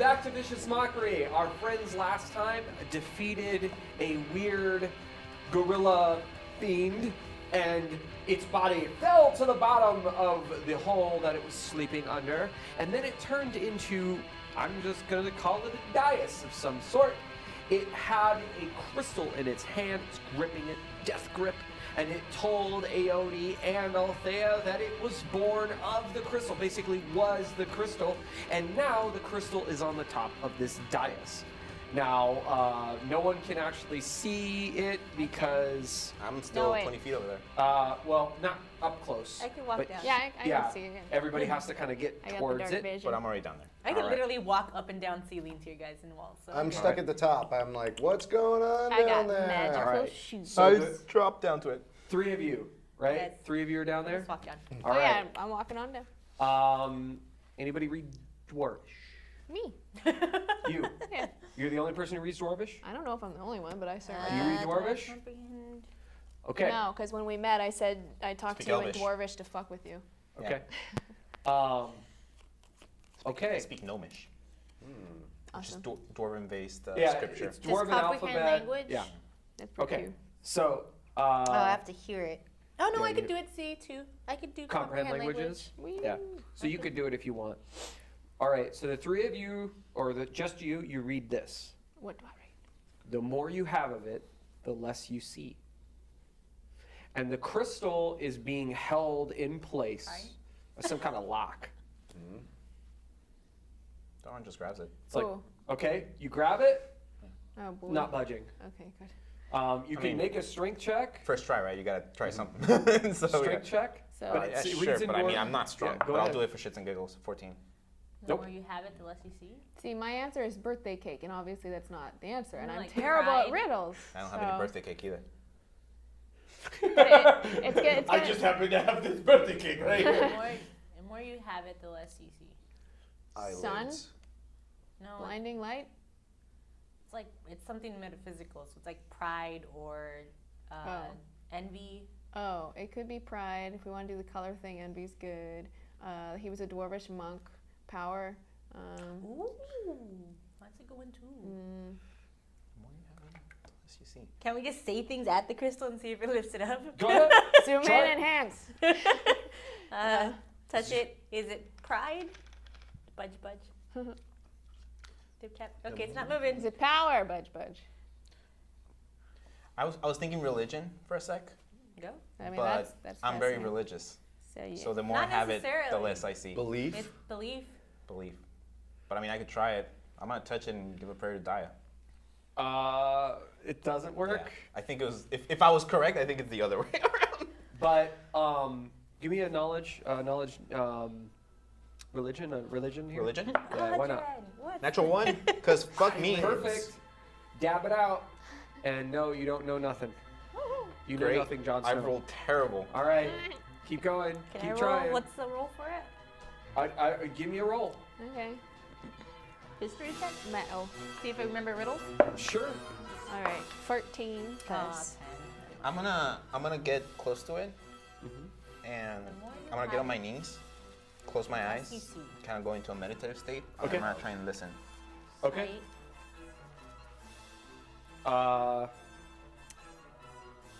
back to Vicious Mockery. Our friends last time defeated a weird gorilla fiend, and its body fell to the bottom of the hole that it was sleeping under, and then it turned into, I'm just going to call it a dais of some sort. It had a crystal in its hand, it's gripping it, death grip, and it told Aone and Althea that it was born of the crystal, basically was the crystal, and now the crystal is on the top of this dais. Now, no one can actually see it because... I'm still 20 feet over there. Well, not up close. I can walk down. Yeah, I can see it. Everybody has to kind of get towards it. Vision. But I'm already down there. I can literally walk up and down ceilings here, guys, and walls. So I'm stuck at the top. I'm like, what's going on I down got there? magical Alright. shoes. So I dropped down to it. 3 of you, right? Yes. 3 of you are down there? Just walk down. All Oh right. yeah, I'm walking on down. Anybody read Dwarvish? Me. You. Yeah. You're the only person who reads Dwarvish? I don't know if I'm the only one, but I certainly. Do you read Dwarvish? Okay. No, because when we met, I said I talked Speak to you Elvish. in Dwarvish to fuck with you. Okay. I Okay. speak Gnomish, which is Awesome. Dwarven-based Yeah, scripture. it's Does Dwarven comprehend alphabet. language? Yeah. That's pretty Okay. cute. So, Oh, I have to hear it. Oh no, Yeah, I could you- do it. See too. I could do comprehend languages? Wee. Yeah. So you could do it if you want. All right. So the 3 of you, or just you read this. What do I read? The more you have of it, the less you see. And the crystal is being held in place by some kind of lock. Dawn just grabs it. It's like, Ooh. okay, you grab it, Oh boy. not budging. Okay, good. You can mean- make a strength check. First try, right? You gotta try something. So, Strength check. So But yeah, it sure, reads in but I mean, Dwarven. I'm not strong. Yeah, go but I'll ahead. do it for shits and giggles. 14. The Nope. more you have it, the less you see. see, my answer is birthday cake, and obviously that's not the answer, and You're I'm like terrible at pride. riddles. I don't have any birthday cake either. It's good. It's I good. just happen to have this birthday cake right here. The more you have it, the less you see. Eyelids. No, Blinding light. it's something metaphysical. So it's like pride or envy. Oh, it could be pride. If we want to do the color thing, envy's good. He was a dwarvish monk. Power. Ooh, that's a good one too. The more you have, the less you see. Can we just say things at the crystal and see if it lifts it up? Go ahead. Zoom Try in it. and hands. Touch it. Is it pride? Budge, budge. Dip tap. Okay, it's not moving. Is it power? Budge, budge. I was thinking religion for a sec, Go. I mean, but that's I'm very fascinating. religious. So, yeah. So the more Not I have it, the necessarily. less I see. Belief. It's belief. Belief. But I mean, I could try it. I'm gonna touch it and give a prayer to Daya. It doesn't work. Yeah. I think it was. If I was correct, I think it's the other way around. But give me a religion here. Religion? Yeah, why not? What? Natural one. Cause fuck me. Perfect. Dab it out. And no, you don't know nothing. You know Great. nothing, Jon Snow. I rolled terrible. All right. Keep going. Can Keep I roll? trying. What's the roll for it? Give me a roll. Okay. History check? Metal. See if I remember riddles. Sure. All right. 14. Cause 10. I'm gonna get close to it, and I'm gonna get on my knees, close my eyes, kind of go into a meditative state. Okay. I'm gonna try and listen. Okay.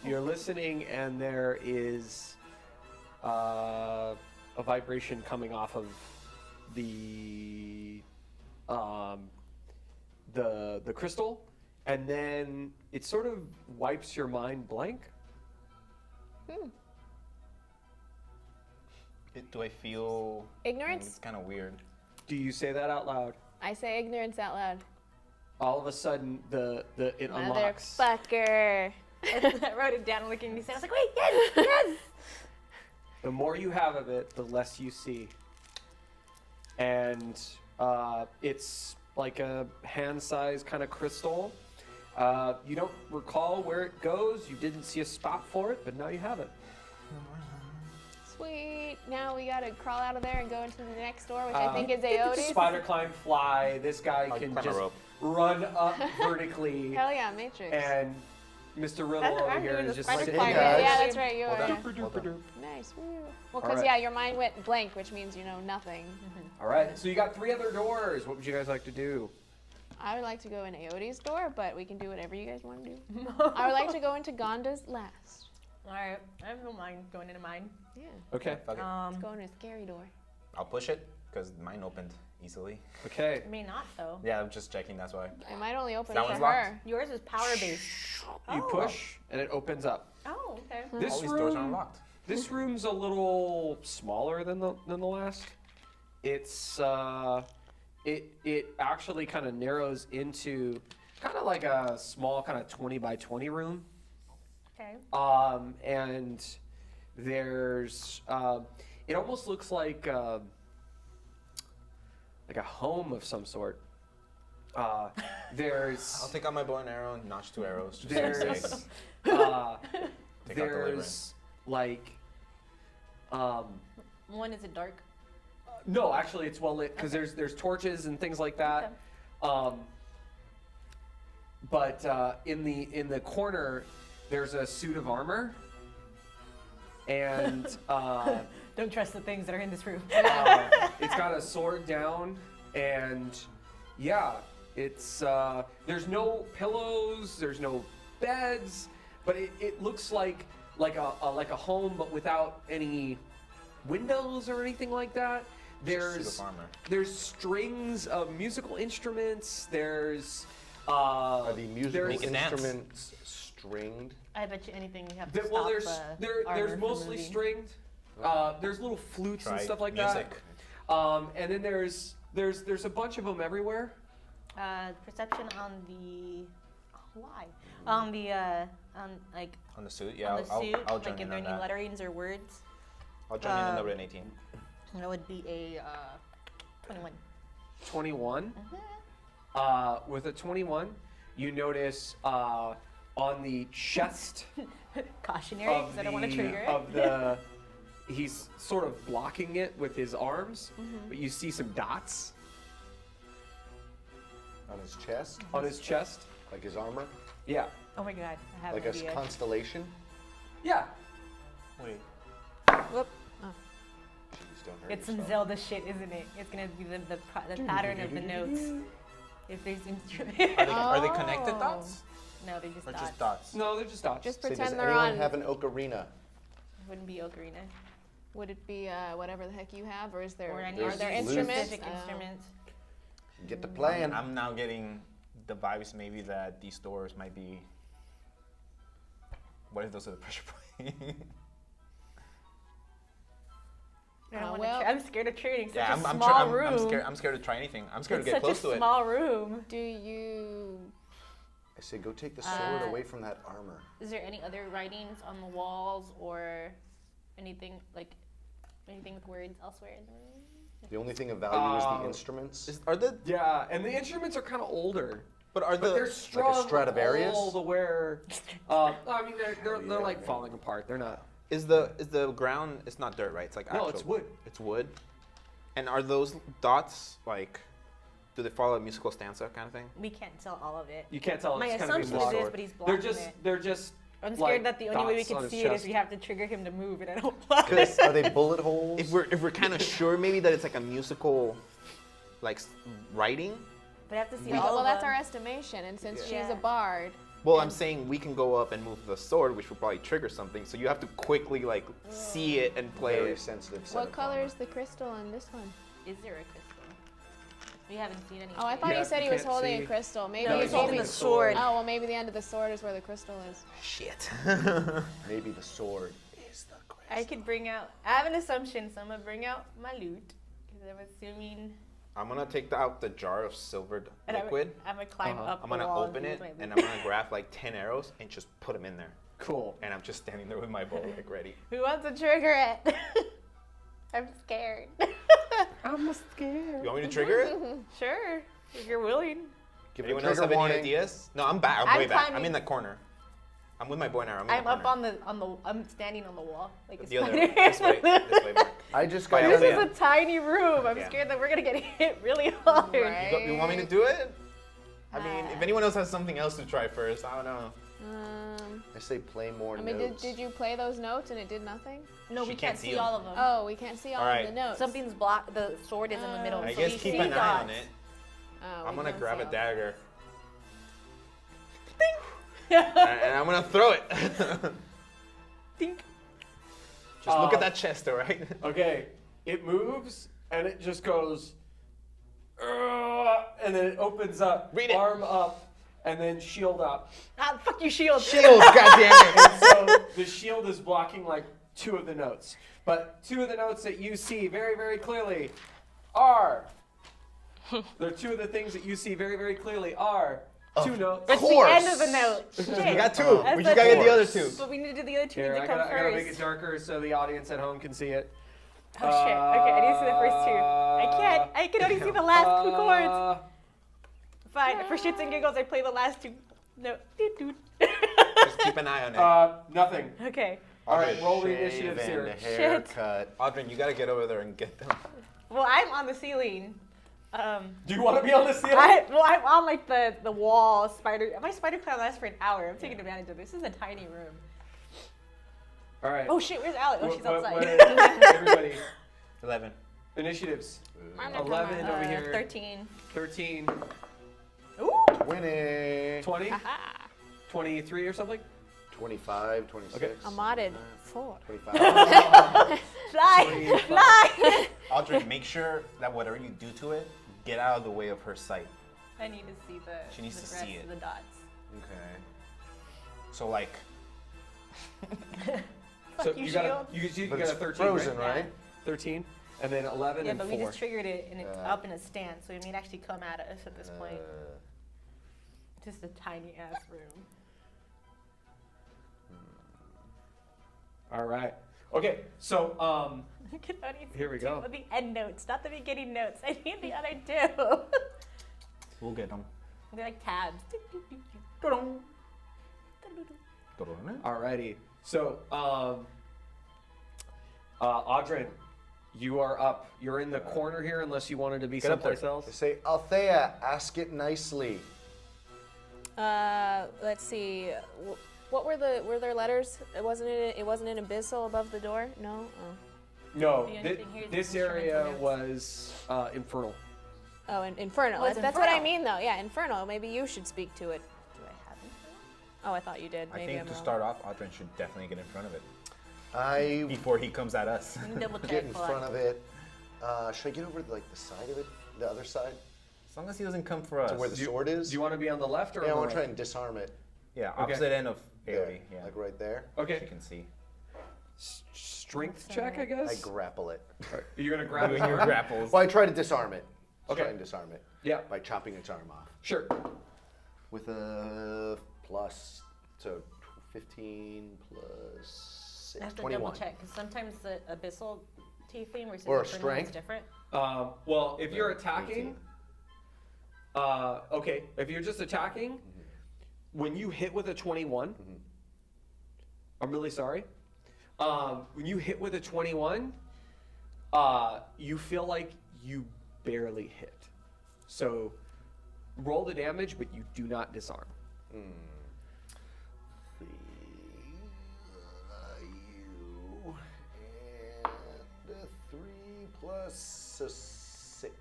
You're listening, and there is a vibration coming off of the crystal, and then it sort of wipes your mind blank. Do I feel? Ignorance? It's kind of weird. Do you say that out loud? I say ignorance out loud. All of a sudden, it unlocks. Motherfucker. I wrote it down looking at me. I was like, wait, yes, yes. The more you have of it, the less you see. And it's like a hand-sized kind of crystal. You don't recall where it goes. You didn't see a spot for it, but now you have it. Sweet. Now we gotta crawl out of there and go into the next door, which I think is Aote's. Spider climb, fly. This guy I'll can climb a just rope. run up vertically. Hell yeah, Matrix. And Mr. Riddle over I'm here doing is the just spider sitting climber. there. guys. Yeah, that's right. You Hold are. on. Hold on. Nice. Woo. Well, All because right. yeah, your mind went blank, which means you know nothing. All right, so you got 3 other doors. What would you guys like to do? I would like to go in Aoti's door, but we can do whatever you guys want to do. I would like to go into Gonda's last. All right, I have no mind going into mine. Yeah. Okay. Fuck it. Let's go into a scary door. I'll push it because mine opened easily. Okay. May not though. Yeah, I'm just checking. That's why. It might only open That for one's her. locked. Yours is power based. You push, and it opens up. Oh, okay. This All these doors are room, unlocked. this room's a little smaller than the last. It's it actually kind of narrows into kind of like a small kind of 20 by 20 room. Okay. And there's it almost looks like a home of some sort. There's I'll take out my bow and arrow and notch 2 arrows. Just to be there's safe. uh, Take out the there's like One is it dark? no, actually it's well lit because there's torches and things like that. But in the corner there's a suit of armor, and Don't trust the things that are in this room. it's got a sword down, and yeah, it's there's no pillows, there's no beds, but it looks like a home, but without any windows or anything like that. Suit of armor. There's strings of musical instruments. There's Are the musical there's- Make it dance. instruments stringed? I bet you anything you have to Well, stop there's armor there's from mostly moving. stringed. There's little flutes and Try stuff like music. that. And then there's a bunch of them everywhere. Perception on the why? On the like On the suit, yeah. on the I'll, suit, I'll join like in if there on any that. letterings or words. I'll join in on the written 18. That would be a 21. 21. With a 21, you notice on the chest Cautionary, of because I don't want to the- trigger it. of the he's sort of blocking it with his arms, but you see some dots On his chest? on his chest. Like his armor? Yeah. Oh my god, I have Like an a idea. constellation? Yeah. Wait. Whoop. Jeez, don't hurt It's some yourself. Zelda shit, isn't it? It's gonna be the pattern of the notes. If there's instruments. Are they connected dots? No, they're just Or dots. just dots? No, they're just dots. Just Say, does pretend they're anyone on. have an ocarina? It wouldn't be ocarina. Would it be whatever the heck you have, or is there Or any are There's there flutes. instruments? specific instruments. Get to playing. I'm now getting the vibes maybe that these doors might be. What if those are the pressure points? I don't wanna well- I'm scared of trading. Such yeah, a I'm small room. I'm scared to try anything. I'm scared It's to get such close a to it. small room. Do you? I say go take the sword Uh, away from that armor. Is there any other writings on the walls or anything with words elsewhere in the room? The only thing of value is Uh, the instruments. Are the Yeah, and the instruments are kind of older, but are but they're the strung Stradivarius? all the where. I mean, they're like man. falling apart. They're not. is the ground? It's not dirt, right? It's like No, actual. it's wood. It's wood. And are those dots like? Do they follow a musical stanza kind of thing? We can't tell all of it. You can't tell. My It's kind of assumption being is blocked. this, but he's blocking They're it. just. I'm scared like, that the only way we dots on can his see it is chest. we have to trigger him to move, and I don't want it. Are they bullet holes? If we're kind of sure maybe that it's like a musical, like writing. But I have to see Well, all of that's them. our estimation, and since she's Yeah. a bard, Well, I'm saying we can go up and move the sword, which will probably trigger something. So you have to quickly like see it and play Very it. sensitive. set what of color armor. is the crystal in this one? Is there a crystal? We haven't seen any. Oh, I thought Yeah, you said you he was can't holding see. a crystal. Maybe No, he's he's holding the sword. Oh, well, maybe the end of the sword is where the crystal is. Shit. Maybe the sword is the crystal. I could bring out. I have an assumption, so I'm gonna bring out my loot because I'm assuming. I'm gonna take out the jar of silvered And liquid. I'm gonna climb up. I'm the gonna wall open and it, use my and loot. I'm gonna grab like 10 arrows and just put them in there. Cool. And I'm just standing there with my bow like ready. Who wants to trigger it? I'm scared. I'm scared. You want me to trigger it? Sure, if you're willing. Give Anyone it a else trigger have any warning. ideas? No, I'm back. I'm I'm way back. I'm climbing- in the corner. I'm with my bow and arrow. I'm up on the. I'm standing on the wall like a the other spider. this way. This way, Mark. I just got Fire This Yeah. is a tiny room. I'm Yeah. scared that we're gonna get hit really hard. Right. You want me to do it? I mean, if anyone else has something else to try first, I don't know. I say play more I mean, notes. did you play those notes and it did nothing? No, She we can't can't see see them. all of them. Oh, we can't see all Alright. of the notes. Something's blocked. The sword is in the middle. I so guess we keep see an eye on dots. it. Oh, I'm we gonna don't grab see a all- dagger. And I'm gonna throw it. Think. Just look at that chest, all right? Okay, it moves and it just goes, and then it opens up, Read it. arm up, and then shield up. Ah, fuck you, shield. Shield, goddammit. And so the shield is blocking like 2 of the notes. But 2 of the notes that you see very, very clearly are. There are 2 of the things that you see very, very clearly are 2 notes. That's the course. end of the note. Shit. We got 2. That's We just gotta get the other 2. But we need to do the other 2 Here, need I to come gotta make it first. darker so the audience at home can see it. Oh shit. Okay, I need to see the first 2. I can't. I can only see the last 2 chords. Fine. For shits and giggles, I play the last 2. No. Just keep an eye on it. Nothing. Okay. All right, roll the Shave initiatives and here. a haircut. Audrey, you gotta get over there and get them. Well, I'm on the ceiling. Do you want to be on the ceiling? I'm on like the wall spider. My spider climb lasts for an hour. I'm taking advantage of this. This is a tiny room. All right. Oh shit, where's Alex? Oh, she's outside. Everybody, 11. initiatives. I'm gonna come 11 out. over here. 13. 13, Ooh. Winning. 20, Aha. 23 or something. 25, 26. Okay. I'm modded 4. 25. Fly! 25. Fly! Audrey, make sure that whatever you do to it, get out of the way of her sight. I need to see the, She needs the to rest see it. of the dots. Okay. So like, So Fuck you, you got shield. you But got a it's 13, frozen, right? right? 13, and then 11 Yeah, and but 4. we just triggered it and it's Yeah. up in a stance, so it may actually come at us at this point. Just a tiny ass room. All right. Okay. So I can only see Here we 2 go. of the end notes, not the beginning notes. I need the other 2. we'll get them. They're like tabs. alrighty. So Audrin, you are up. You're in the corner here, unless you wanted to be Get up there. someplace else. They say, Althea, ask it nicely. Let's see. What were there letters? It wasn't an abyssal above the door? No. Oh. No, The only thing here is this the instrumental area notes. was infernal. Oh, Inferno. Oh, it's That's what I Inferno. mean, though. Yeah, Inferno. Maybe you should speak to it. Do I have it? Oh, I thought you did. I Maybe think I'm to wrong. start off, Audrey should definitely get in front of it I before he comes at us. Let me double check. get in Hold on. front of it. Should I get over like the side of it? The other side? As long as he doesn't come for us. To where the Do you- sword is? Do you want to be on the left or Yeah, I on want the to try right? and disarm it. Yeah, Okay. opposite end of There. AoE. Yeah, Like right there. Okay. you can see. Strength check, I guess. I grapple it. You're gonna grab Doing it. your grapples. Well, I try to disarm it. Okay. Try and disarm it. Yeah. By chopping its arm off. Sure. With a plus, so 15 plus 6, I have to 21. double check because sometimes the abyssal tiefling versus Or a infernal is strength. different. Well, if you're attacking, 18. okay. If you're just attacking, when you hit with a 21, I'm really sorry. When you hit with a 21, you feel like you barely hit. So roll the damage, but you do not disarm. You and 3 plus a 6.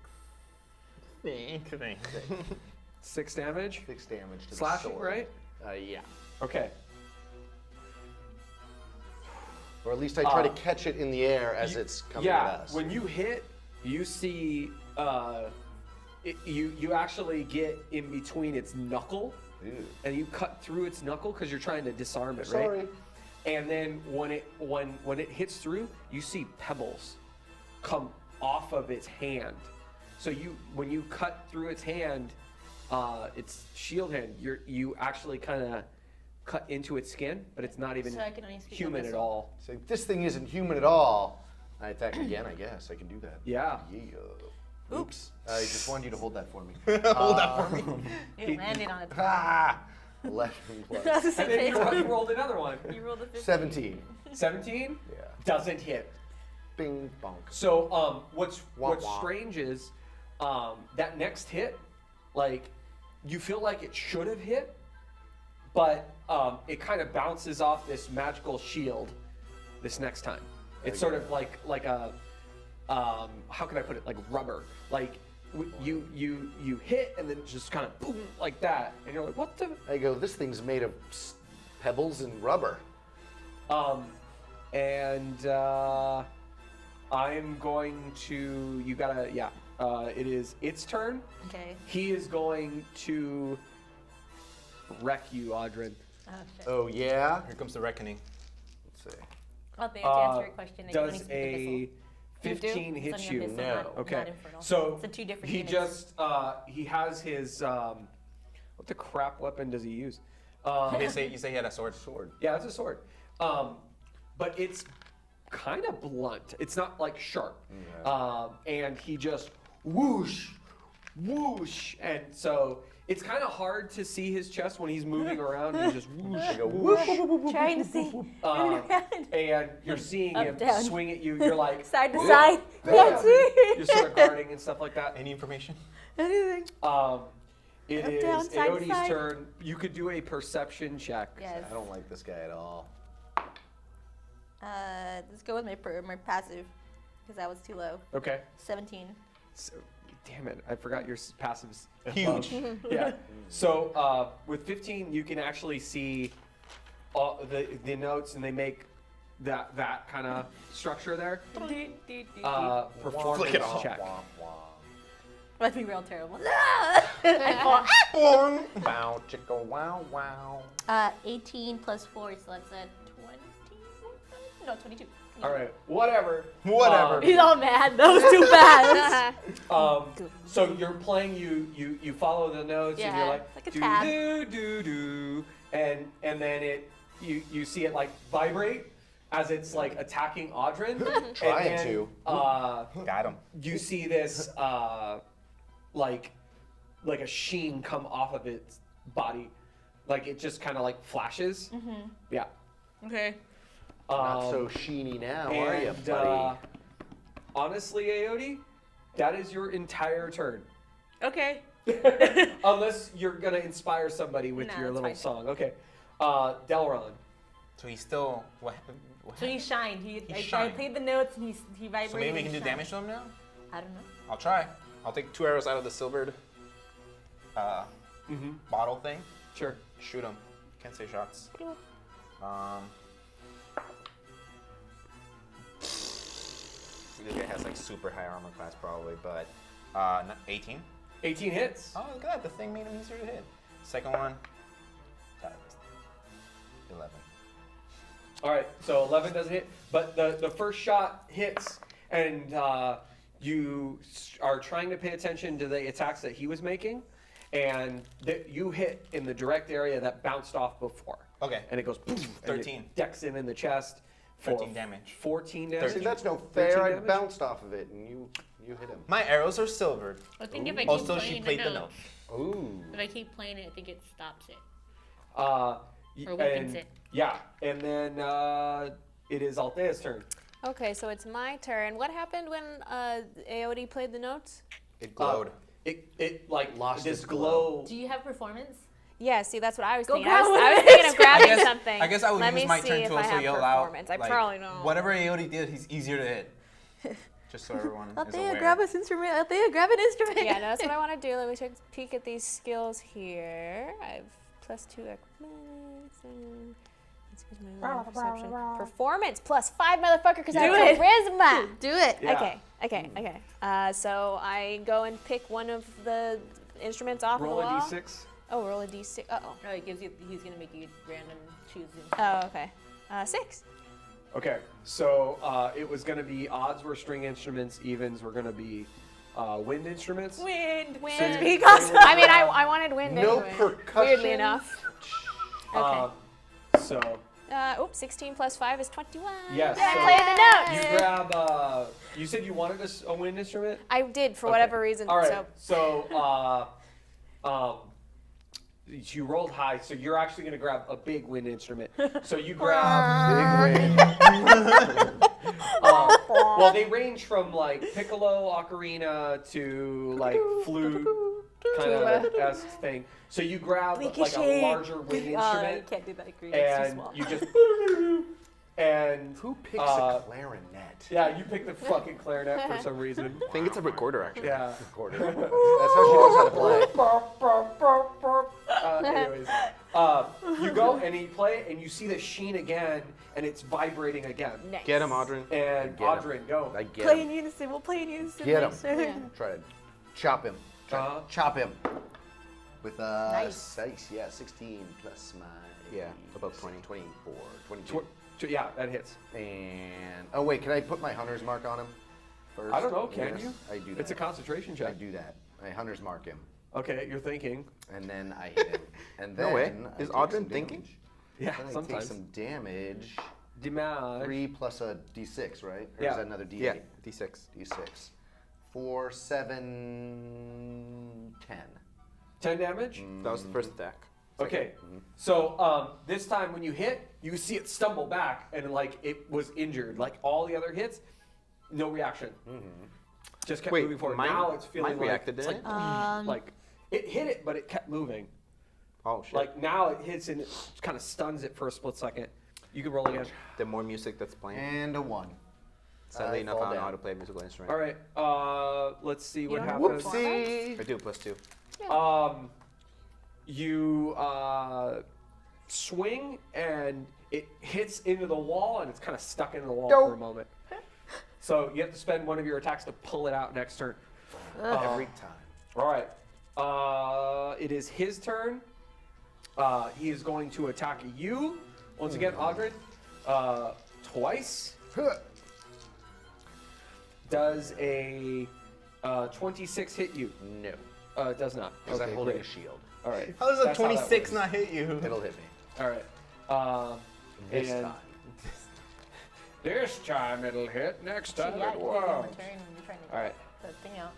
6 damage. 6 damage to Slashing, the sword. right? Yeah. Okay. Or at least I try to catch it in the air as it's coming yeah, at us. when you hit, you see, you actually get in between its knuckle, Ew. and you cut through its knuckle because you're trying to disarm it, Sorry. right? And then when it hits through, you see pebbles come off of its hand. So when you cut through its hand, its shield hand, you actually kind of cut into its skin, but it's not even So I can only speak human at abyssal. all. So this thing isn't human at all. I attack again, I guess. I can do that. Yeah. Yeah. Oops. I just wanted you to hold that for me. Hold that for me. It landed on its Ah! 11 plus And then you rolled another one. You rolled a 15. 17. 17 Yeah. doesn't hit. Bing bonk. So what's Wah, wah. strange is that next hit, like you feel like it should have hit, but it kind of bounces off this magical shield this next time. It's sort of like a how can I put it? Like rubber. Like you hit and then just kind of boom like that, and you're like, what the? I go, this thing's made of pebbles and rubber. And I'm going to. You gotta. Yeah. It is its turn. Okay. He is going to wreck you, Audrin. Oh, shit. Oh yeah. Here comes the reckoning. Let's see. Well, to answer your question, I can only Does speak the missile. a 15 It's hit only you? a missile, No. not Okay. infernal. So it's a 2 different he units. just he has his what the crap weapon does he use? You say he had a sword. Yeah, it's a sword. But it's kind of blunt. It's not like sharp. And he just whoosh, whoosh, and so it's kind of hard to see his chest when he's moving around. He's just whoosh, I go, whoosh. Trying to see. and you're seeing Up, him down. swing at you. You're like Side to "Whoa." side. Can't see. You're sort of guarding and stuff like that. Any information? Anything. It Up, is down, side to Aode's side. turn. You could do a perception check. Yes. I don't like this guy at all. Let's go with my passive, because that was too low. Okay. 17. So, damn it, I forgot your passives. Huge. Yeah. So with 15, you can actually see all the notes, and they make that kind of structure there. Performance Flick it off. check. Must be real terrible. I fall. Wow, chicka, wow, wow. 18 plus 4, so that's a 20. No, 22. All right. Whatever. Whatever. He's all mad. That was too fast. So you're playing. You follow the notes, and you're Yeah, like like a do tab. do do do, and then you see it like vibrate as it's like attacking Audrin. Trying and then, to. Got him. You see this like a sheen come off of its body, like it just kind of like flashes. Yeah. Okay. Not so sheeny now, are you, And buddy? honestly, Aode, that is your entire turn. Okay. Unless you're gonna inspire somebody with No, your it's little fine. song. Okay. Delron. So he's still what? So he shined. I shined. played the notes and he vibrated. So maybe we and can do shined. damage to him now. I don't know. I'll try. I'll take 2 arrows out of the silvered bottle thing. Sure. Shoot him. Can't say shots. This guy has like super high armor class probably, but 18. 18 hits. Oh, look at that. The thing made him easier to hit. Second one. 11. All right. So 11 doesn't hit, but the first shot hits, and you are trying to pay attention to the attacks that he was making, and you hit in the direct area that bounced off before. Okay. And it goes poof, and 13. it decks him in the chest. For 13 damage. 14 damage. See, that's no 13 fair. I damage? bounced off of it, and you hit him. My arrows are silvered. I think if I keep Also, playing she played the note. note. Ooh. If I keep playing it, I think it stops it. Or Or weakens it. Yeah, and then it is Althea's turn. Okay, so it's my turn. What happened when Aode played the notes? It glowed. It like Lost this its glow. Do you have performance? Yeah, see, that's what I was Go thinking. grab I one was of thinking these. of grabbing I guess, something. I guess I would Let use me my see turn if to I also have yell out. performance. I like, probably don't. Whatever Aode did, he's easier to hit. Just so everyone is Althea, aware. grab us instrument. Althea, grab an instrument. Yeah, no, that's what I want to do. Let me take a peek at these skills here. I have +2 acrobatics. Excuse my perception. Performance +5, motherfucker, because I have it. charisma. Do it. Yeah. Okay. So I go and pick one of the instruments off Roll the a wall. d6. Oh, roll a d6. Uh-oh. No, it gives you. He's gonna make you random choose. Oh, okay. 6. Okay, so it was going to be odds were string instruments, evens were going to be wind instruments. Wind. So you- Speak awesome. I mean, I wanted wind No anyway. percussion. Weirdly enough. Okay. So 16 + 5 is 21. yes, And I so played the notes. you grab. You said you wanted a wind instrument. I did for Okay. whatever reason. All right. So You rolled high, so you're actually going to grab a big wind instrument. So you grab big wind. Well, they range from like piccolo, ocarina to like flute, kind of esque thing. So you grab like a larger wind You instrument, can't do that. Agree. It's too and small. you just and Who picks a clarinet? yeah, you pick the fucking clarinet for some reason. I think it's a recorder, actually. Yeah. Recorder. That's how she knows how to play. Anyways, you go and you play, and you see the sheen again, and it's vibrating again. Nice. Get him, Audrey. And Get him. Audrin, go. I get Play him. in unison. We'll play in unison. Get him. next turn. Yeah. Try to chop him. Uh-huh. Chop him. With Nice. dice, yeah, 16 plus my Yeah, about 20. 24, 22. Yeah, that hits. And oh wait, can I put my hunter's mark on him first? I don't know, can Yes, you? I do that. It's a concentration I check. do that. I hunter's mark him, Okay, you're thinking. and then I hit him. And then No way. I Is take Audrin some thinking? damage. Yeah, Then I sometimes. take some damage. Damage. 3 plus a d6, right? Or Yeah. is that another d8? Yeah, D6. D6. 4, 7, 10. 10 damage? That was the first attack. Okay. So this time when you hit, you see it stumble back and like it was injured. Like all the other hits, no reaction. Just kept moving forward. Now it's feeling mine like reacted, it's didn't like it hit it, but it kept moving. Oh, shit. Like now it hits and it kind of stuns it for a split second. You can roll again. the more music that's playing. And a 1. Sadly I enough, fall I don't know down. how to play a musical instrument. All right. Let's see what don't have happens. Whoopsie! I do, +2. You swing and it hits into the wall and it's kind of stuck into the wall for a moment. So you have to spend one of your attacks to pull it out next turn. Every time. All right. It is his turn. He is going to attack you. Once again, Audrin. Twice. Does a 26 hit you? No. It does not. Because Okay, I'm hold holding it. a shield. All right. How does a That's how that 26 works. not hit you? It'll hit me. All right. This and time. This time it'll hit. Next time Yeah, it you have won't. a turn when you're trying to All right. put the thing out.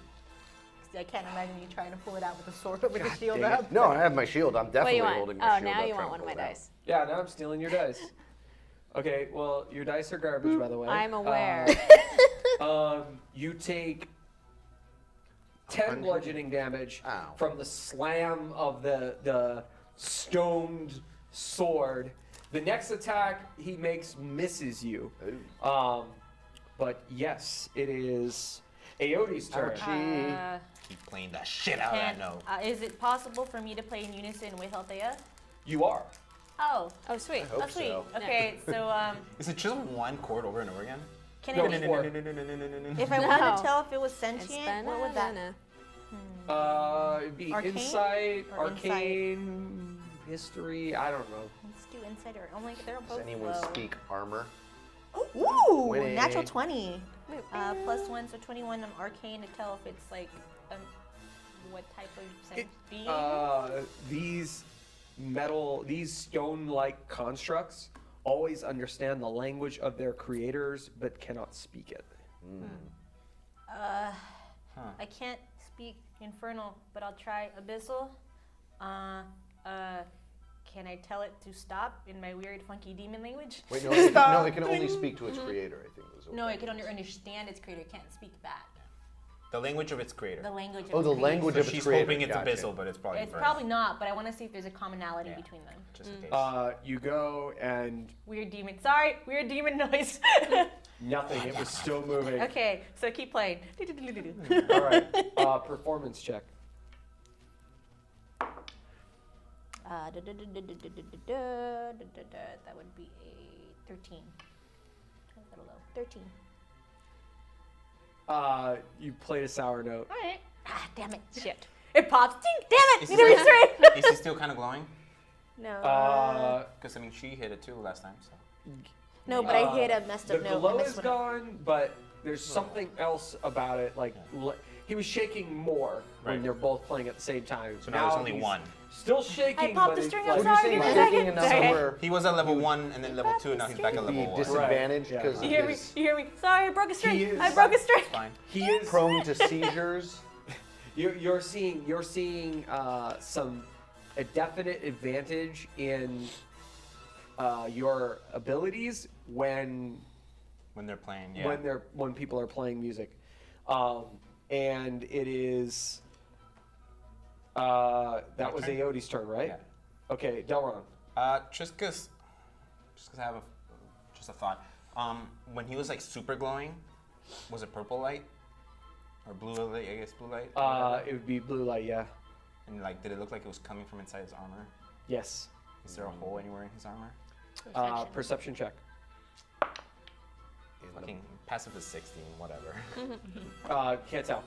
'Cause I can't imagine you trying to pull it out with a sword with the shield dang it. up. No, I have my shield. I'm What do definitely you want? holding my Oh, shield. now up, you trying want to one of pull my it out. dice. Yeah, now I'm stealing your dice. Okay, well, your dice are garbage, by the way. I'm aware. You take 10 bludgeoning damage Ow. from the slam of the stoned sword. The next attack he makes misses you. Ooh. But yes, it is Aoti's turn. Keep playing the shit out of that note. Is it possible for me to play in unison with Althea? You are. Oh, Oh, sweet. Hope that's sweet. so. Okay, so Is it just one chord over and over again? can No, it be, four. if I wanted No. to tell if it was It's sentient, what would that? banana. It'd be Arcane? insight, Or insight? arcane, history. I don't know. Let's do insight or only they're both Does anyone low. speak armor? Ooh, Winning. natural 20. +1, so 21 on arcane to tell if it's like what type of sense being. These stone-like constructs always understand the language of their creators, but cannot speak it. I can't speak infernal, but I'll try abyssal. Can I tell it to stop in my weird, funky demon language? Wait, no, it can only speak to its creator, I think. Was No, it can only understand its creator. It can't speak back. The language of its creator. The language of Oh, its the creator. language So of its she's creator. hoping it's Gotcha. abyssal, but it's probably It's infernal. probably not, but I want to see if there's a commonality Yeah. between them. Just in case. You go and Weird demon. Sorry, weird demon noise. nothing. It was still moving. Okay, so keep playing. All right. Performance check. That would be a 13. A little low. 13. You played a sour note. All right. Ah, damn it. Shit. It pops. Ding. Damn Is it. Need to he be still- straight. Is he still kind of glowing? No. Because, I mean, she hit it too last time, so. No, but I hit a messed The up note. I glow missed is one. gone, but there's something else about it. Like he was shaking more when Right. they're both playing at the same time. So now there's only he's one. Still shaking. I popped but the it's string, like- I'm What are you sorry, saying? give me a Shaking second. enough Sorry. where He was at level 1 and then level 2, and now he's back at be level 1. disadvantaged Yeah. because You hear me? You hear me? Sorry, I broke a string. He is- I broke a string. Fine. He is prone to seizures. You're seeing a definite advantage in your abilities when When they're playing, yeah. when people are playing music, and it is That was Aoti's turn, right? Yeah. Okay, Delron. Just cause I have just a thought. When he was like super glowing, was it purple light or blue light? I guess blue light. It would be blue light, yeah. And like, did it look like it was coming from inside his armor? Yes. Is there a hole anywhere in his armor? Perception check. Fucking passive is 16, whatever. Can't tell.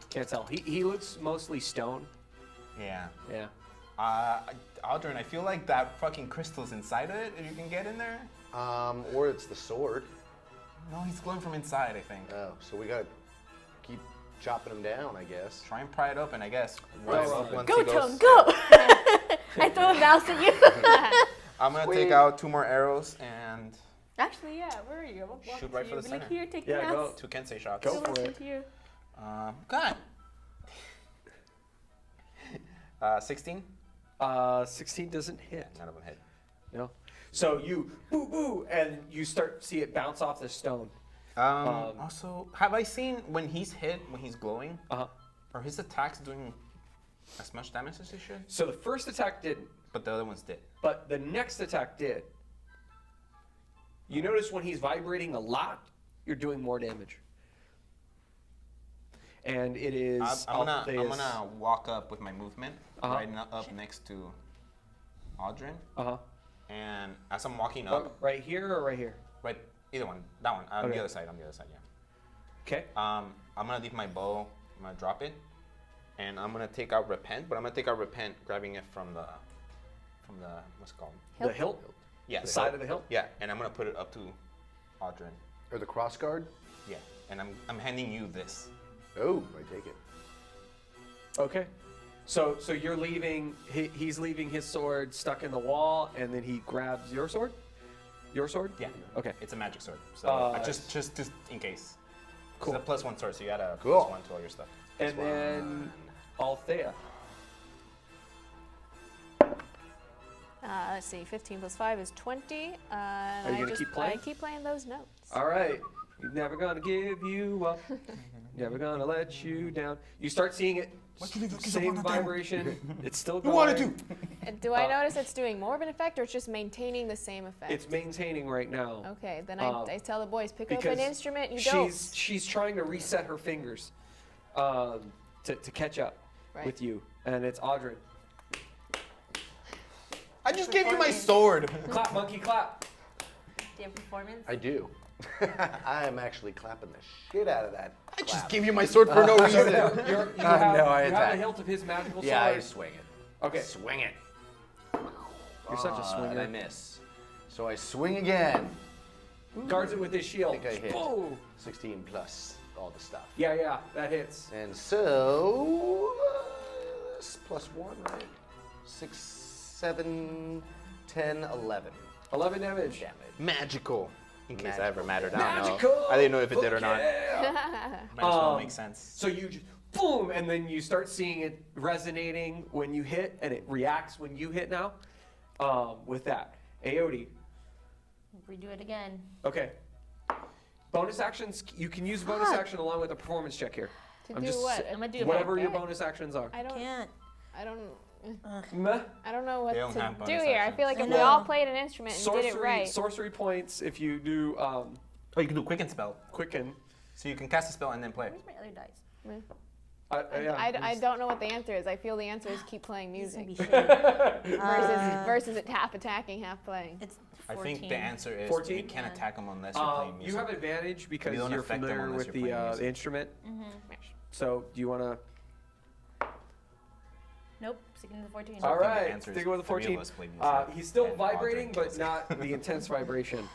Can't tell. He looks mostly stone. Yeah. Yeah. Aldrin, I feel like that fucking crystal's inside of it. If you can get in there. Or it's the sword. No, he's glowing from inside, I think. Oh, so we gotta keep chopping him down, I guess. Try and pry it open, I guess. Delron. Go, Tom, go! I throw a mouse at you. I'm gonna take out 2 more arrows and Actually, yeah, where are you? I'm walking Shoot right to for you. the Be like, center. here, take Yeah, the go. mouse. 2 Kensei shots. Go for Listen it. to you. God. 16? 16 doesn't hit. None of them hit. No. So you boo boo, and you start to see it bounce off the stone. Also, have I seen when he's hit, when he's glowing, Uh-huh. are his attacks doing as much damage as they should? So the first attack didn't, But the other ones did. but the next attack did. You notice when he's vibrating a lot, you're doing more damage. And it is. I'm gonna walk up with my movement, right up next to Aldrin, Uh-huh. and as I'm walking up, Right here or right here? right, either one, that one, on Okay. the other side, yeah. Okay. I'm gonna leave my bow, I'm gonna drop it, and I'm gonna take out Repent, but I'm gonna take out Repent, grabbing it from the, what's it called? The hilt? Yeah, The side of the hilt? Yeah, and I'm gonna put it up to Aldrin. Or the cross guard? Yeah, and I'm handing you this. Oh, I take it. Okay. So you're leaving. He's leaving his sword stuck in the wall, and then he grabs your sword. Your sword? Yeah. Okay. It's a magic sword, so just in case. Cool. It's a +1 sword, so you gotta Cool. +1 to all your stuff. And then Althea. Let's see, 15 plus 5 is 20. Are you gonna keep playing? I keep playing those notes. All right. He's never gonna give you up. Never gonna let you down. You start seeing it. Same vibration. It's still going. Do I notice it's doing more of an effect, or it's just maintaining the same effect? It's maintaining right now. Okay, then I tell the boys, pick up Because an instrument. You don't. she's trying to reset her fingers to catch up Right. with you, and it's Audrey. I just gave you my sword. Clap, monkey, clap. Do you have performance? I do. I am actually clapping the shit out of that. I just gave you my sword for no reason. You have the attack. hilt of his magical sword. Yeah, I swing it. Okay. Swing it. You're such a And I swinger. miss. So I swing again. Guards it with his shield. I think I hit. Boom. 16 plus all the stuff. Yeah, that hits. And so, plus 1, right? 6, 7, 10, 11. 11 damage. Magical. In case I ever Magical. mattered. I don't know. Magical. I didn't know if it did or not. Yeah. Might as well make sense. So you just boom, and then you start seeing it resonating when you hit, and it reacts when you hit now. With that, Aote. Redo it again. Okay. Bonus actions. You can use bonus action along with a performance check here. To I'm do just what? I'm gonna do whatever it. your bonus actions are. I don't. Can't. I don't. Meh. I don't know what They don't to have do bonus here. I actions. feel like I if we know. all played an instrument and did it right. Sorcery points if you do Oh, you can do quicken spell. quicken. So you can cast a spell and then play. Where's my other dice? I don't know what the answer is. I feel the answer is keep playing These music can be shit. versus it half attacking, half playing. It's I 14. think the answer is 14? you can't attack them unless you're playing music. You have advantage because You don't you're affect them familiar unless with you're playing music. the instrument. Mm-hmm. So do you want to? Nope, sticking to the 14. All think the right, answer is sticking with the 3 of 14. us play music He's still and vibrating, Audrey but plays. not the intense vibration.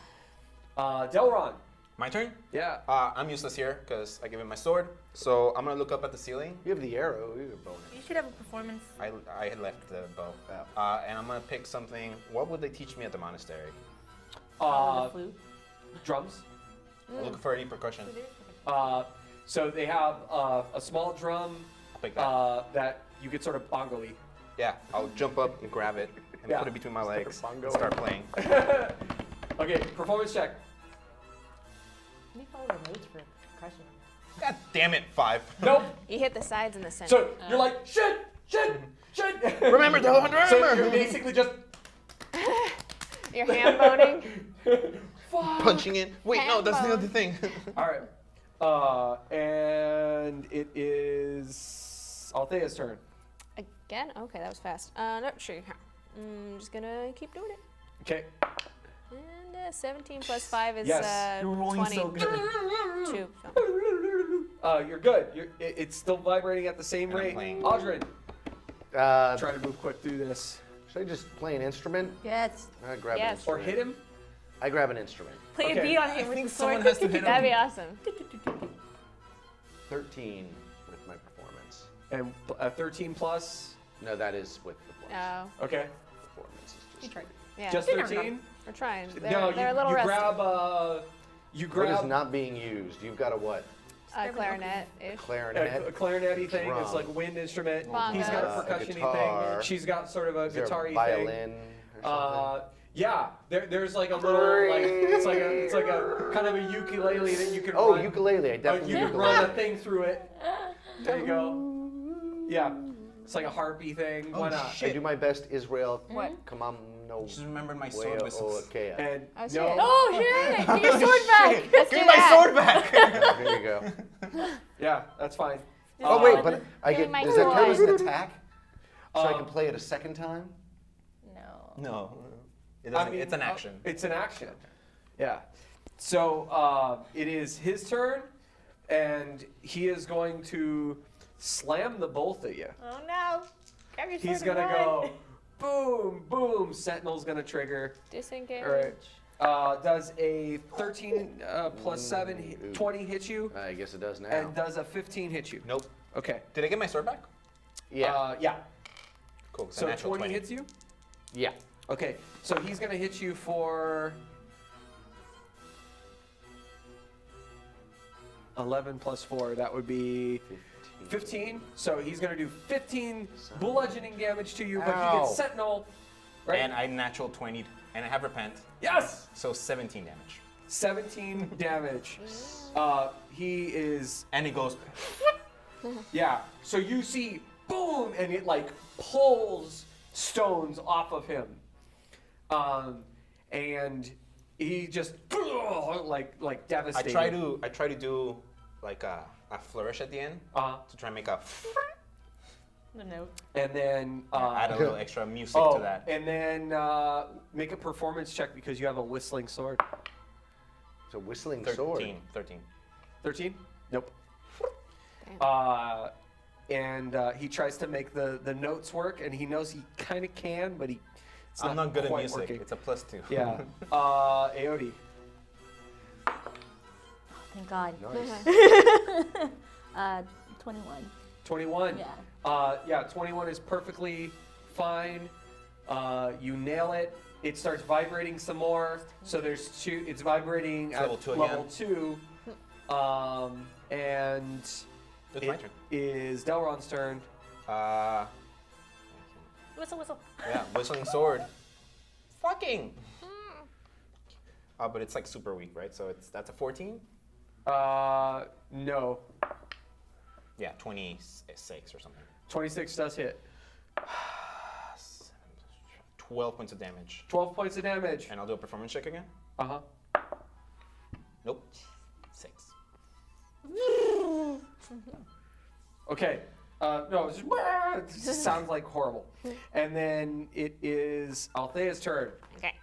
Delron. My turn? Yeah. I'm useless here because I give him my sword. So I'm going to look up at the ceiling. You have the arrow. You have a bonus. You should have a performance. I had left the bow. Oh. And I'm going to pick something. What would they teach me at the monastery? The flute. Drums. I'm looking for any percussion. So they have a small drum I'll pick that. that you could sort of bongo-y. Yeah, I'll jump up and grab it and Yeah. put it between my legs bongo. and start playing. Okay, performance check. Let me follow the notes for percussion. God damn it, 5. Nope. You hit the sides and the center. So you're like, shit. Remember, Dylan, So remember. you're basically just You're ham boning. Punching in. Wait, no, that's the Handbone. other thing. all right. And it is Althea's turn. Again? Okay, that was fast. No, sure. I'm just gonna keep doing it. Okay. And 17 plus 5 is Yes. You're rolling 20. so good. 2. You're good. It's still vibrating at the same And I'm rate. playing. Audrin, Uh, try to move quick through this. should I just play an instrument? Yes. I grab an Yes. Or instrument. hit him. I grab an instrument. Play Okay. a beat on I him with think the sword. someone has to hit That'd him. be awesome. 13 with my performance. And 13 plus. No, that is with the plus. Oh, Okay. Performance is You just. tried. yeah. Just 13? We're trying. They're, No, they're a little you rusty. grab you What is grab not being used? You've got a what? Clarinet-ish. Clarinet. a clarinet-y thing. It's Drum. like a wind instrument. Bongos. He's got a A percussion-y guitar. thing. She's got sort of a Is there a guitar-y thing. violin or something? Yeah, there's like a little like it's like a kind of a ukulele that you can Oh, run. ukulele. I definitely You can ukulele. run a thing through it. There you go. Yeah, it's like a harpy thing. Why not? I do my best, Israel. What? Come on, no. Just remembered my way, sword whistles. okay. And Oh, shit. no, Oh shit! Get your sword back. Let's Give do me my that. sword back! There you go. yeah, that's fine. Oh wait, but I Give me get. my Does that count as sword. an attack? So I Um, can play it a second time? No. No. It doesn't, it's an action. It's an action. Yeah. So it is his turn, and he is going to slam the both of you. Oh no! Grab your sword He's and gonna run. go boom, boom. Sentinel's gonna trigger. Disengage. All right. Does a 13 plus 7, 20 hit you? I guess it does now. And does a 15 hit you? Nope. Okay. Did I get my sword back? Yeah. Yeah. Cool. it's a So natural 20 hits you? Yeah. Okay. So he's gonna hit you for 11 plus 4. That would be 15. So he's gonna do 15 bludgeoning damage to you, but he Ow. gets Sentinel. Right? And I natural 20, and I have repent, Yes. so 17 damage. 17 damage. He is. And it goes. Yeah. So you see, boom, and it like pulls stones off of him, and he just like I devastated. try to do like a flourish at the end to try and make a The note. And then add a little extra music oh, to that. and then make a performance check because you have a whistling sword. It's a whistling 13. sword. 13. 13? Nope. Damn. And he tries to make the notes work, and he knows he kind of can, but it's I'm not good at quite music. working. It's a +2. Yeah. Aodi. Thank God. Nice. 21. 21. Yeah. Yeah, 21 is perfectly fine. You nail it. It starts vibrating some more. So there's two. It's vibrating It's at level 2 level again. 2. And It's my it turn. is Delron's turn. Whistle, whistle. Yeah, whistling sword. Fucking. But it's like super weak, right? So that's a 14. No. Yeah, 26 or something. 26 does hit. 12 points of damage. 12 points of damage. And I'll do a performance check again. Nope. 6. Okay. No, it's just, it just sounds like horrible. And then it is Althea's turn. Okay.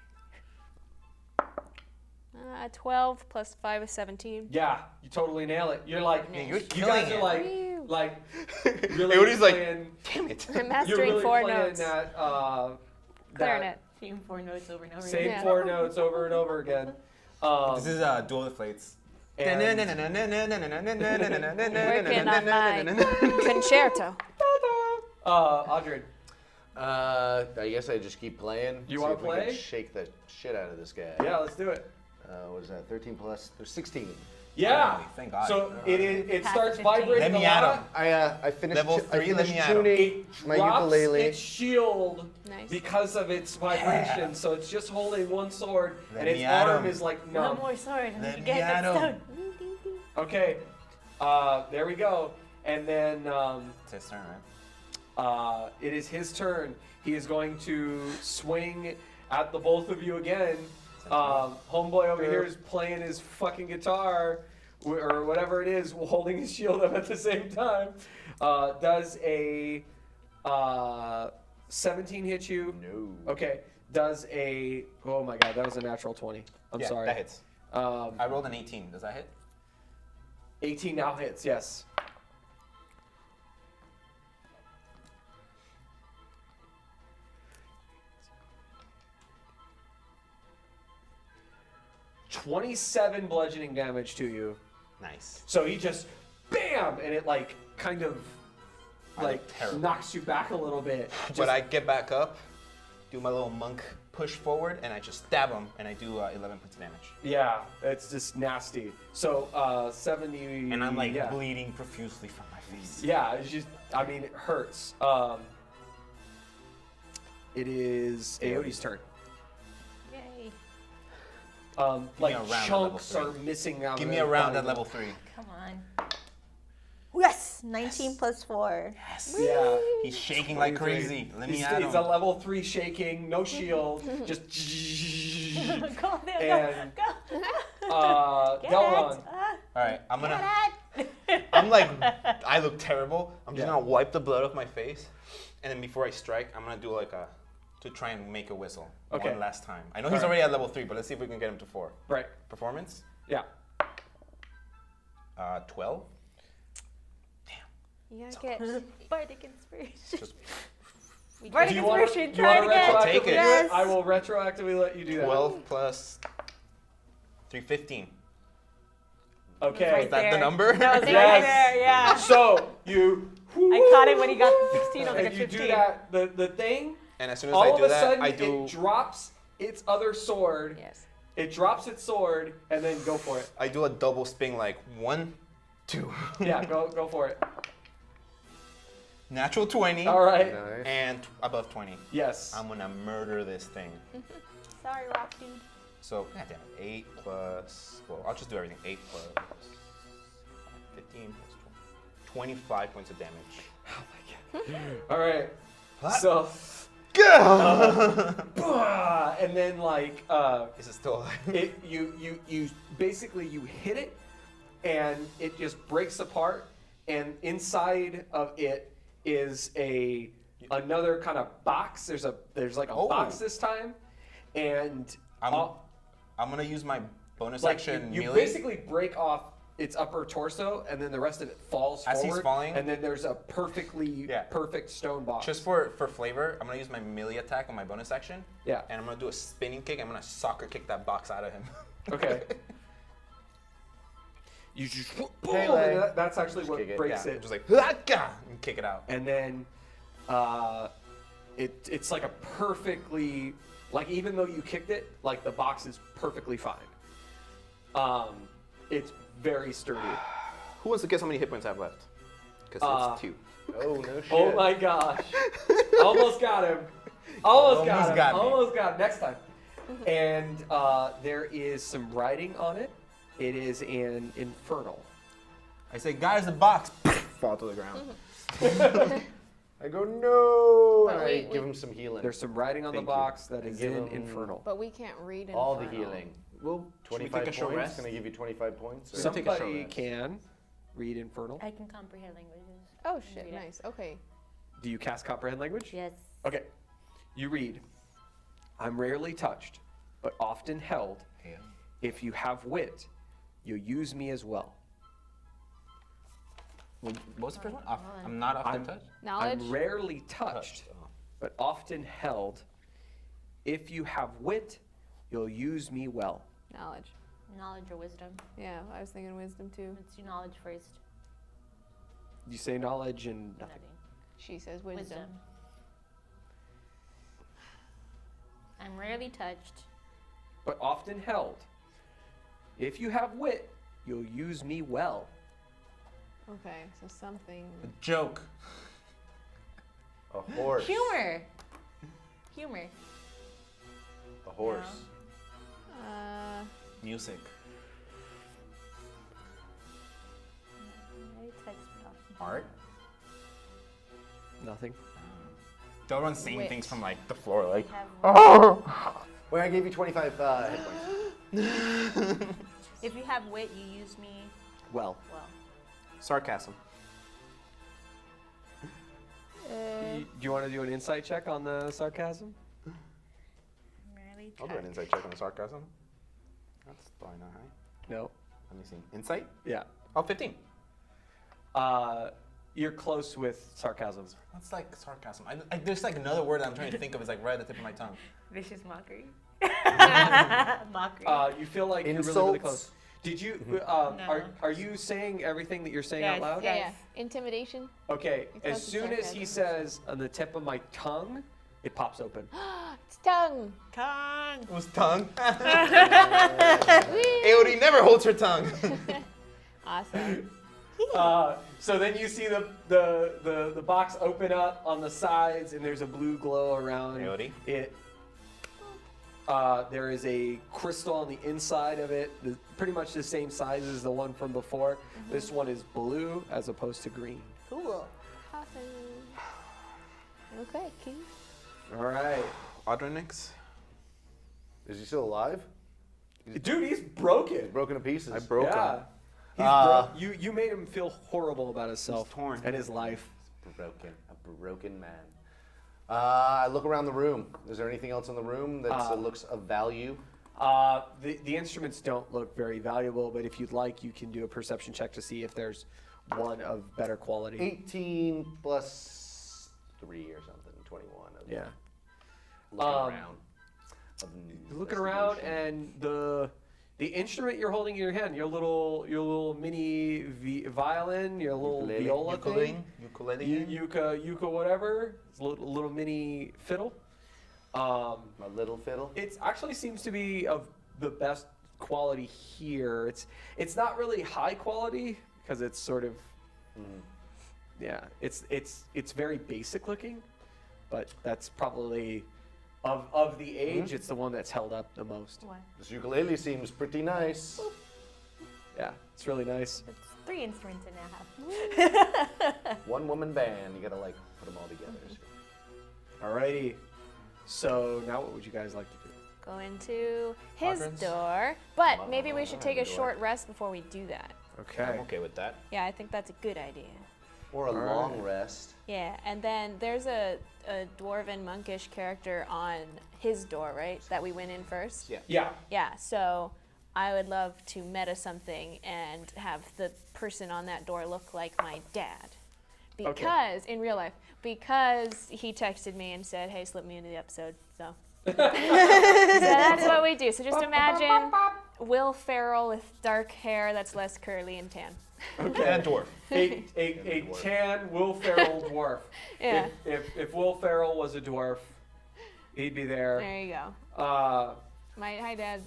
12 plus 5 is 17. Yeah, you totally nail it. You're like, Yeah, you're you killing guys are it. like really Aodi's like, playing, damn it. I'm you're mastering really 4 playing notes. that, Clarinet. Same 4 notes over and over same again. 4 notes over and over again. This is Duel of the Fates. And- Working on my concerto. Audrey, I guess I just keep playing. You see wanna if we can play? shake the shit out of this guy. yeah, let's do it. What is that? 13 plus. There's 16. Yeah. Finally, thank God. So it Past starts 15. vibrating Let me a at lot. him. I finished. Level I 3, let finished me at 'em. tuning my Drops ukulele. its shield Nice. because of its vibration, so it's just holding one sword, Let and its me at arm 'em. is like One numb. more sword and Let you me get at that 'em. stone. Okay, There we go. And then It's his turn, right? it is his turn. He is going to swing at the both of you again. Homeboy over here is playing his fucking guitar or whatever it is, holding his shield up at the same time. Does a 17 hit you? No. Okay. Does a... Oh my god, that was a natural 20. I'm Yeah, sorry. that hits. I rolled an 18. Does that hit? 18 now hits, yes. $27 bludgeoning damage to you. Nice. So he just BAM! And it like kind of I like look terrible. knocks you back a little bit. But I get back up, do my little monk push forward, and I just stab him, and I do 11 points of damage. Yeah, it's just nasty. So 70. And I'm like yeah. bleeding profusely from my face. Yeah, it's just, I mean, it hurts. It is Aoti's turn. Yay. Like a round at chunks level are 3. missing out. Give of me the a round body. at level 3. Come on. Yes! 19 plus 4. Yeah. He's shaking like 23. crazy. Let me at He's him. a level 3 shaking, no shield, just. Go there, And go. Get Delron. it. All right, I'm gonna. Get it. I'm like, I look terrible. I'm just Yeah. gonna wipe the blood off my face, and then before I strike, I'm gonna do like a, to try and make a whistle. Okay. One last time. I know he's Alright. already at level 3, but let's see if we can get him to 4. Right. Performance? Yeah. 12. You gotta get. Bardic inspiration. Just Bardic Do you want inspiration. to Try it again. I'll retroactively take do it. Yes. I will retroactively let you do that. 12 plus 3, 15. Okay. Right Is that the there. number? That was Yes. right there, yeah. So you. I caught it when he got the 16. I was like, And a you 15. do that. The thing. And as soon as All I of do a that, sudden, I do it drops its other sword. Yes. It drops its sword, and then go for it. I do a double spin like 1, 2. Yeah, go for it. Natural 20. All right. Nice. And above 20. Yes. I'm gonna murder this ththing. Sorry, Rock Dude. So, goddamn it, 8 plus, well, I'll just do everything. 8 plus 15 plus 20. 25 points of damage. All right. What? So. And then like Is it still alive? you basically you hit it, and it just breaks apart, and inside of it is another kind of box. There's like a Oh. box this time, and I'm gonna use my bonus like action you melee. basically break off its upper torso, and then the rest of it falls As he's forward, falling? and then there's a perfect stone box. Just for flavor, I'm gonna use my melee attack on my bonus action. Yeah. And I'm gonna do a spinning kick. I'm gonna soccer kick that box out of him. Okay. You just boom, Melee. and that's actually Just what kick it. breaks Yeah, it. just like "Haka!" and kick it out. And then it's like a perfectly, like even though you kicked it, like the box is perfectly fine. It's very sturdy. Who wants to guess how many hit points I have left? Because it's 2. Oh, no shit. Oh my gosh. Almost got him. Almost got him. me. Almost got him. Next time. And there is some writing on it. It is in Infernal. I say, guys, the box. Fall to the ground. I go, no! But And I we- give him some healing. There's some writing on Thank the you. box that I is give in him Infernal. But we can't read all the Infernal. healing. Well, 25 take a short points. rest? Can I give you 25 points? or- Some- take a short Somebody rest. can read Infernal. I can comprehend languages. Oh Read shit! it. Nice. Okay. Do you cast Comprehend Language? Yes. Okay. You read, I'm rarely touched, but often held. Yeah. If you have wit, you use me as well. What was the first one? I'm not often touched. Knowledge. I'm rarely touched, Oh. but often held. If you have wit, you'll use me well. Knowledge. Knowledge or wisdom. Yeah, I was thinking wisdom too. Let's do knowledge first. You say knowledge and nothing. She says wisdom. Wisdom. I'm rarely touched. But often held. If you have wit, you'll use me well. Okay, so something. Joke. A horse. Humor. Humor. A horse. Uh, Music. Art? Nothing. Delron's seeing Wit. things from like the floor, like. Wait, I gave you 25 hit points. If you have wit, you use me Well. well. Sarcasm. Do you want to do an insight check on the sarcasm? Merely I'll do an check. insight check on the sarcasm. That's probably not high. No. Let me see. Insight? Yeah. Oh, 15. You're close with sarcasm. That's like sarcasm. There's like another word I'm trying to think of. It's like right at the tip of my tongue. Vicious mockery. Mockery. You feel like you're really, really close. Did you? Are you saying everything that you're saying out Yes. loud? Yeah, Yes. yeah. Intimidation. Okay. It's As close to soon as he sarcasm. says on the tip of my tongue, it pops open. It's tongue. Tongue. It was tongue. Aori never holds her tongue. Awesome. So then you see the box open up on the sides, and there's a blue glow around Aori? it. There is a crystal on the inside of it, pretty much the same size as the one from before. This one is blue as opposed to green. Cool. Awesome. Okay, Keith. All right. Audronix? Is he still alive? Dude, he's broken. Broken to pieces. I broke Yeah. him. He's you made him feel horrible about himself He's torn. and his life. Broken. A broken man. I look around the room. Is there anything else in the room that looks of value? The instruments don't look very valuable, but if you'd like, you can do a perception check to see if there's one of better quality. 18 plus 3 or something. 21. Of Yeah. Looking around. Of You're looking around, investigation. and the instrument you're holding in your hand, your little mini violin, your little Ukulele. viola thing, Ukulele. yuka whatever, it's a little mini fiddle. My little fiddle. It actually seems to be of the best quality here. It's not really high quality because it's sort of yeah. It's very basic looking, but that's probably of the age. It's the one that's held up the most. What? This ukulele seems pretty nice. Yeah, it's really nice. It's 3 instruments in a One woman band. You gotta like put them all together. Alrighty. So now what would you guys like to do? Go into his Quadrants? door. But maybe we should take a short rest before we do that. Okay. I'm okay with that. Yeah, I think that's a good idea. Or a All long right. rest. Yeah, and then there's a dwarven monkish character on his door, right? That we went in first? Yeah. Yeah. Yeah, so I would love to meta something and have the person on that door look like my dad. Because, in real life, because he texted me and said, hey, slip me into the episode, so. So that's what we do. So just imagine Will Ferrell with dark hair that's less curly and tan. Okay. And a dwarf. A tan Will Ferrell dwarf. Yeah. If Will Ferrell was a dwarf, he'd be there. There you go. Hi, Dad.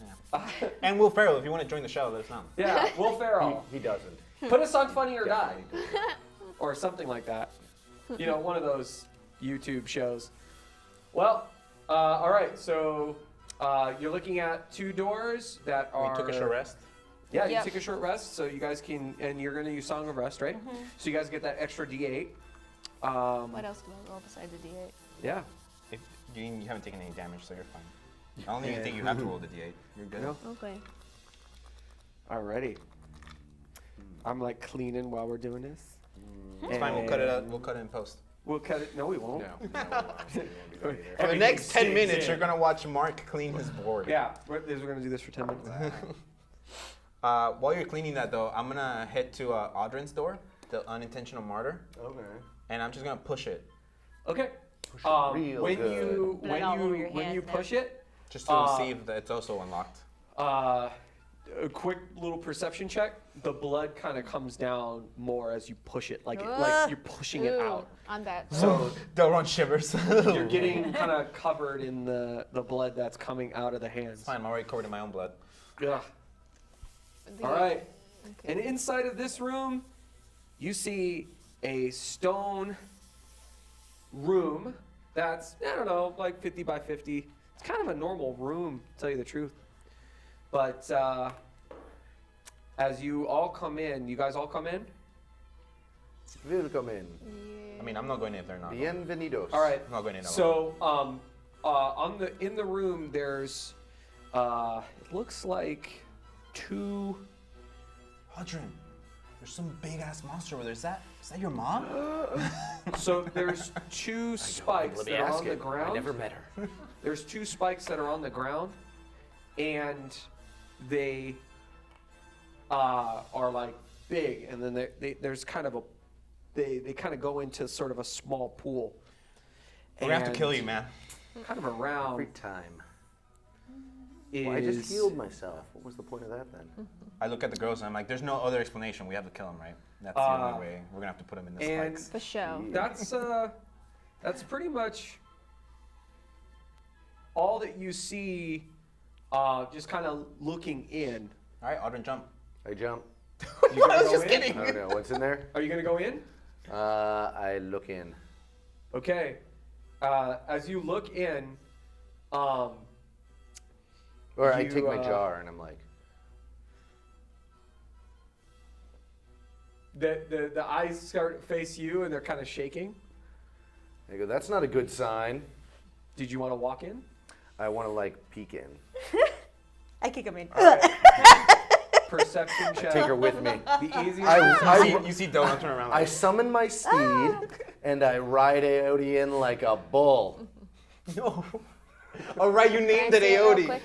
And Will Ferrell, if you want to join the show, let us know. Yeah, Will Ferrell. He doesn't. Put us on Funny or Die. Or something like that. You know, one of those YouTube shows. Well, all right, so you're looking at 2 doors that are... We took a short rest. Yeah, you Yep. take a short rest, so you guys can, and you're going to use Song of Rest, right? So you guys get that extra D8. What else do I roll besides the D8? Yeah. If you haven't taken any damage, so you're fine. I don't even think you have to roll the d8. You're good. No. Okay. Alrighty. I'm like cleaning while we're doing this. It's fine. We'll cut it out. We'll cut it in post. We'll cut it. No, we won't. No. We won't be there either. For the next 10 minutes, you're gonna watch Mark clean his board. Yeah, we're gonna do this for 10 minutes. While you're cleaning that, though, I'm gonna head to Audrin's door, the unintentional martyr, Okay. and I'm just gonna push it, Okay. real when good. you Blood all over your when you hands now. push it, just to see if it's also unlocked. a quick little perception check. The blood kind of comes down more as you push it, like you're pushing it out. On that. So Delron shivers. you're getting kind of covered in the blood that's coming out of the hands. It's fine. I'm already covered in my own blood. Yeah. All right. And inside of this room, you see a stone room that's, I don't know, like 50 by 50. It's kind of a normal room, to tell you the truth. But as you all come in, you guys all come in? Willkommen. I mean, I'm not going in if they're not. Bienvenidos. All right. I'm not going in alone. So, in the room, there's it looks like two. Audrin, there's some big ass monster over there. Is that your mom? So there's two spikes Let me that are ask on the him. ground. I never met her. There's two spikes that are on the ground, and they are like big, and then there's kind of a they kind of go into sort of a small pool. We're gonna have to And kill you, man. Kind of around Every time. is Well, I just healed myself. What was the point of that then? I look at the girls and I'm like, there's no other explanation. We have to kill him, right? That's the only way. We're gonna have to put him in the and spikes. For show. That's pretty much all that you see. Just kind of looking in. All right, Audrin, jump. I jump. You gonna I was go just in? kidding. I don't know. What's in there? Are you gonna go in? I look in. Okay. As you look in, Or I You, take my jar and I'm like, the eyes start to face you and they're kind of shaking. I go, that's not a good sign. Did you want to walk in? I want to like peek in. I kick him in. Perception check. Take her with me. The easiest. You see Donut turn around I like, summon my steed and I ride Aodi in like a bull. no. All right, you Can I named it see real Aodi. quick?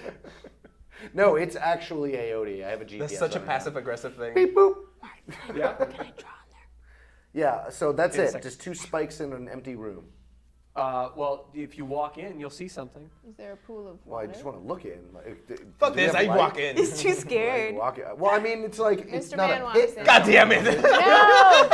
No, it's actually Aodi. I have a GPS. That's such a on it. passive aggressive thing. Beep boop. Yeah. Can I draw on there? Yeah, so that's In a it. second. Just two spikes in an empty room. Well, if you walk in, you'll see something. Is there a pool of Well, I water? just want to look in. Like, Fuck do we this, have I light? walk in. He's too Like, scared. walk in. Well, I mean, it's like it's Mr. not Man a wants pit. it. God damn it. No!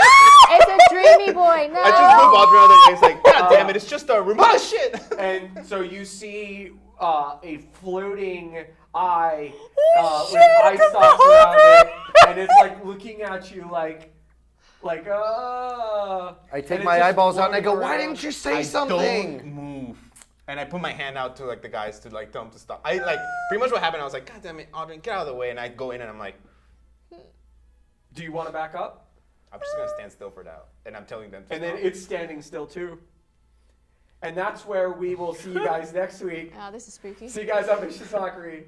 It's a dreamy boy. No! I just move Audrin out of the way. It's like, God damn it, it's just a room. Oh shit! And so you see a floating eye with eye stalks around it, and it's like looking at you like. I And take it's my just eyeballs out and I go, floating why around. didn't you say I something? don't move. And I put my hand out to like the guys to like tell them to stop. I like pretty much what happened. I was like, God damn it, Audrin, get out of the way. And I go in and I'm like, Do you want to back up? I'm just gonna stand still for now. And I'm telling them to And stop. then it's standing still too. And that's where we will see you guys next week. Oh, this is spooky. See you guys up at Mockery.